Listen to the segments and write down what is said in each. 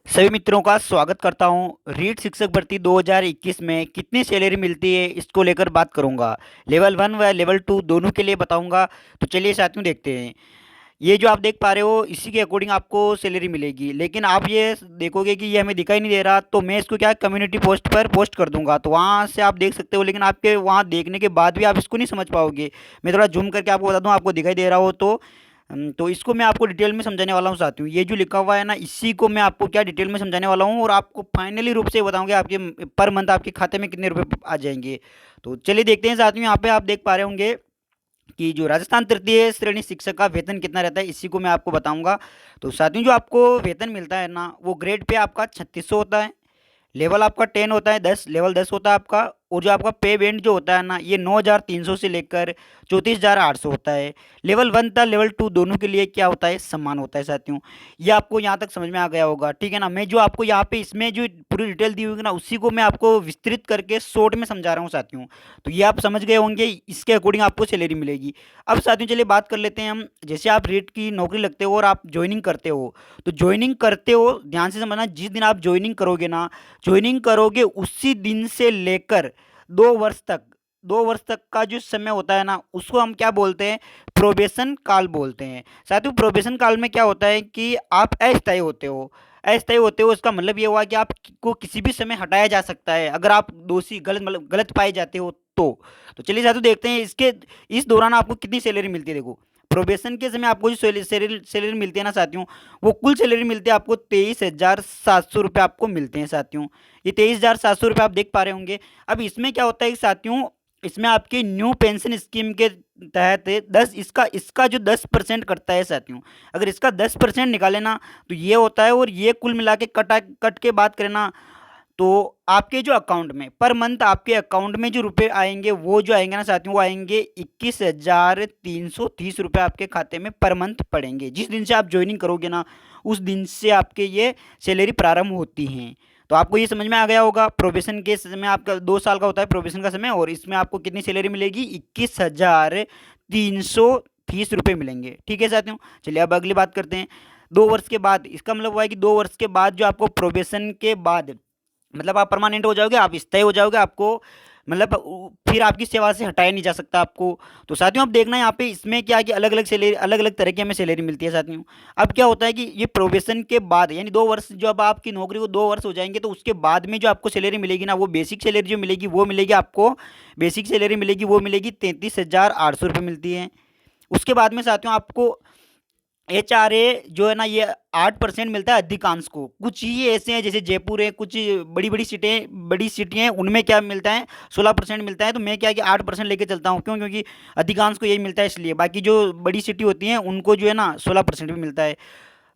सभी मित्रों का स्वागत करता हूं। रीट शिक्षक भर्ती 2021 में कितनी सैलरी मिलती है इसको लेकर बात करूंगा। लेवल 1 व लेवल 2 दोनों के लिए बताऊंगा। तो चलिए साथियों देखते हैं। ये जो आप देख पा रहे हो इसी के अकॉर्डिंग आपको सैलरी मिलेगी, लेकिन आप ये देखोगे कि ये हमें दिखाई नहीं दे रहा, तो मैं इसको क्या कम्युनिटी पोस्ट पर पोस्ट कर दूंगा, तो वहाँ से आप देख सकते हो। लेकिन आपके वहाँ देखने के बाद भी आप इसको नहीं समझ पाओगे। मैं थोड़ा जूम करके आपको बता दूँ, आपको दिखाई दे रहा हो तो इसको मैं आपको डिटेल में समझाने वाला हूँ साथियों। ये जो लिखा हुआ है ना, इसी को मैं आपको क्या डिटेल में समझाने वाला हूँ और आपको फाइनली रूप से बताऊंगा आपके पर मंथ आपके खाते में कितने रुपए आ जाएंगे। तो चलिए देखते हैं साथियों। यहाँ पे आप देख पा रहे होंगे कि जो राजस्थान तृतीय श्रेणी शिक्षक का वेतन कितना रहता है, इसी को मैं आपको बताऊंगा। तो साथियों जो आपको वेतन मिलता है ना, वो ग्रेड पे आपका 3600 होता है। लेवल आपका 10 होता है, 10 लेवल 10 होता है आपका। और जो आपका पे बैंड जो होता है ना, ये 9300 से लेकर 34800 होता है। लेवल 1 था लेवल 2 दोनों के लिए क्या होता है, समान होता है साथियों। ये आपको यहाँ तक समझ में आ गया होगा, ठीक है ना। मैं जो आपको यहाँ पे इसमें जो पूरी डिटेल दी हुई है ना, उसी को मैं आपको विस्तृत करके शॉर्ट में समझा रहा हूँ साथियों। तो ये आप समझ गए होंगे, इसके अकॉर्डिंग आपको सैलरी मिलेगी। अब साथियों चलिए बात कर लेते हैं हम। जैसे आप रेट की नौकरी लगते हो और आप ज्वाइनिंग करते हो, तो ज्वाइनिंग करते हो ध्यान से समझना, जिस दिन आप ज्वाइनिंग करोगे ना, ज्वाइनिंग करोगे उसी दिन से लेकर 2 वर्ष तक, 2 वर्ष तक का जो समय होता है ना, उसको हम क्या बोलते हैं, प्रोबेशन काल बोलते हैं साथियों। प्रोबेशन काल में क्या होता है कि आप अस्थायी होते हो। अस्थायी होते हो इसका मतलब ये हुआ कि आपको किसी भी समय हटाया जा सकता है अगर आप दोषी गलत मतलब गलत पाए जाते हो तो चलिए साथियों देखते हैं इसके इस दौरान आपको कितनी सैलरी मिलती है। देखो, प्रोबेशन के समय आपको जो सैलरी मिलती है ना साथियों, वो कुल सैलरी मिलती है आपको 23,700 रुपये आपको मिलते हैं साथियों। ये 23,700 रुपये आप देख पा रहे होंगे। अब इसमें क्या होता है कि साथियों, इसमें आपकी न्यू पेंशन स्कीम के तहत 10 इसका इसका जो 10% कटता है साथियों। अगर इसका 10% निकाले ना, तो ये होता है। और ये कुल मिला के कट के बात करें ना, तो आपके जो अकाउंट में पर मंथ आपके अकाउंट में जो रुपए आएंगे, वो जो आएंगे ना साथियों, वो आएंगे 21,330 रुपये आपके खाते में पर मंथ पड़ेंगे। जिस दिन से आप ज्वाइनिंग करोगे ना, उस दिन से आपके ये सैलरी प्रारंभ होती हैं। तो आपको ये समझ में आ गया होगा। प्रोबेशन के समय आपका 2 साल का होता है प्रोबेशन का समय, और इसमें आपको कितनी सैलरी मिलेगी, 21,330 रुपये मिलेंगे। ठीक है साथियों, चलिए अब अगली बात करते हैं। 2 वर्ष के बाद, इसका मतलब हुआ है कि 2 वर्ष के बाद जो आपको प्रोबेशन के बाद मतलब आप परमानेंट हो जाओगे, आप स्थायी हो जाओगे, आपको मतलब फिर आपकी सेवा से हटाया नहीं जा सकता आपको। तो साथियों अब देखना यहाँ पे इसमें क्या है कि अलग अलग सैलरी, अलग अलग तरह की हमें सैलरी मिलती है साथियों। अब क्या होता है कि ये प्रोबेशन के बाद यानी 2 वर्ष, जब आपकी नौकरी को 2 वर्ष हो जाएंगे, तो उसके बाद में जो आपको सैलरी मिलेगी ना, वो बेसिक सैलरी जो मिलेगी वो मिलेगी आपको, बेसिक सैलरी मिलेगी वो मिलेगी 33,800 रुपये मिलती है। उसके बाद में साथियों आपको HRA जो है ना, ये 8% मिलता है अधिकांश को। कुछ ही ऐसे हैं जैसे जयपुर है, कुछ बड़ी सिटी हैं, उनमें क्या मिलता है, 16% मिलता है। तो मैं क्या है कि 8% लेके चलता हूँ, क्यों, क्योंकि अधिकांश को यही मिलता है इसलिए। बाकी जो बड़ी सिटी होती हैं उनको जो है ना 16% भी मिलता है।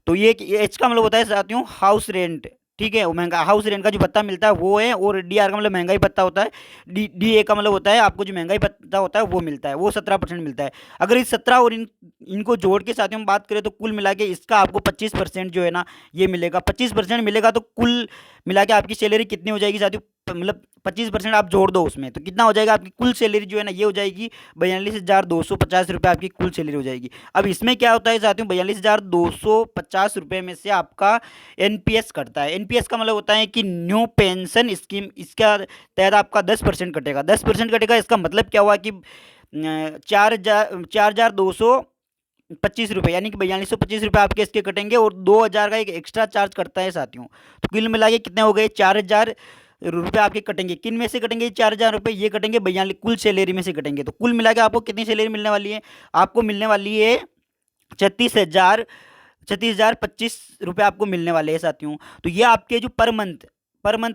तो ये एच का मतलब होता है साथियों हाउस रेंट। ठीक है, वो महंगा हाउस रेंट का जो भत्ता मिलता है वो है। और DR का मतलब महंगाई भत्ता होता है। DA का मतलब होता है आपको जो महंगाई भत्ता होता है वो मिलता है, वो 17% मिलता है। अगर इस 17 और इनको जोड़ के साथियों हम बात करें, तो कुल मिला के इसका आपको 25% जो है ना ये मिलेगा। 25% मिलेगा, तो कुल मिला के आपकी सैलरी कितनी हो जाएगी साथियों, मतलब 25% आप जोड़ दो उसमें, तो कितना हो जाएगा, आपकी कुल सैलरी जो है ना ये हो जाएगी 42,250 रुपये आपकी कुल सैलरी हो जाएगी। अब इसमें क्या होता है साथियों, 42,250 रुपये में से आपका NPS कटता है। NPS का मतलब होता है कि न्यू पेंशन स्कीम, इसका तहत आपका 10% कटेगा। 10% कटेगा, इसका मतलब क्या हुआ कि 4,225 रुपये, यानी कि 4225 रुपये आपके इसके कटेंगे। और 2,000 का एक एक्स्ट्रा चार्ज कटता है साथियों। तो कुल मिला के कितने हो गए, 4,000 रुपये आपके कटेंगे। किन में से कटेंगे 4,000 रुपये, ये कटेंगे 42 कुल सैलरी में से कटेंगे। तो कुल मिला के आपको कितनी सैलरी मिलने वाली है, आपको मिलने वाली है 36,025 रुपये आपको मिलने वाले हैं साथियों। तो ये आपके जो पर मंथ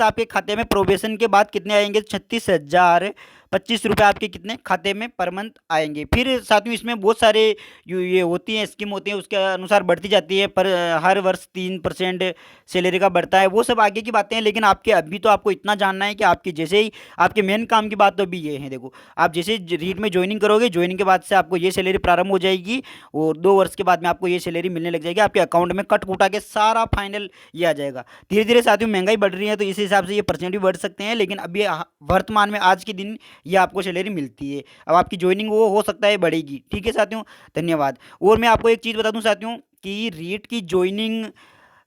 आपके खाते में प्रोबेशन के बाद कितने आएंगे, 36,025 रुपये आपके कितने खाते में पर मंथ आएंगे। फिर साथियों इसमें बहुत सारे ये होती हैं, स्कीम होती है, उसके अनुसार बढ़ती जाती है। पर हर वर्ष 3% सैलरी का बढ़ता है, वो सब आगे की बातें हैं। लेकिन आपके अभी तो आपको इतना जानना है कि आपके जैसे ही आपके मेन काम की बात तो अभी ये है। देखो, आप जैसे रीट में ज्वाइनिंग करोगे, ज्वाइनिंग के बाद से आपको ये सैलरी प्रारंभ हो जाएगी। और 2 वर्ष के बाद में आपको ये सैलरी मिलने लग जाएगी, आपके अकाउंट में कट कुटा के सारा फाइनल ये आ जाएगा। धीरे धीरे साथियों महंगाई बढ़ रही है, तो इस हिसाब से ये परसेंट भी बढ़ सकते हैं। लेकिन अभी वर्तमान में आज के दिन ये आपको सैलरी मिलती है। अब आपकी ज्वाइनिंग वो हो सकता है बढ़ेगी। ठीक है साथियों, धन्यवाद। और मैं आपको एक चीज़ बता दूं साथियों कि रीट की ज्वाइनिंग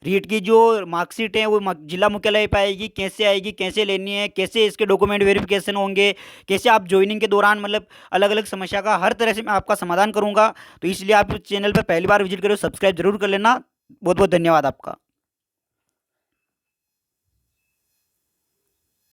रीट की जो मार्कशीट है वो जिला मुख्यालय पे आएगी, कैसे आएगी, कैसे लेनी है, कैसे इसके डॉक्यूमेंट वेरिफिकेशन होंगे, कैसे आप ज्वाइनिंग के दौरान मतलब अलग अलग समस्या का हर तरह से मैं आपका समाधान करूंगा। तो इसलिए आप चैनल पर पहली बार विजिट करो, सब्सक्राइब जरूर कर लेना। बहुत बहुत धन्यवाद आपका।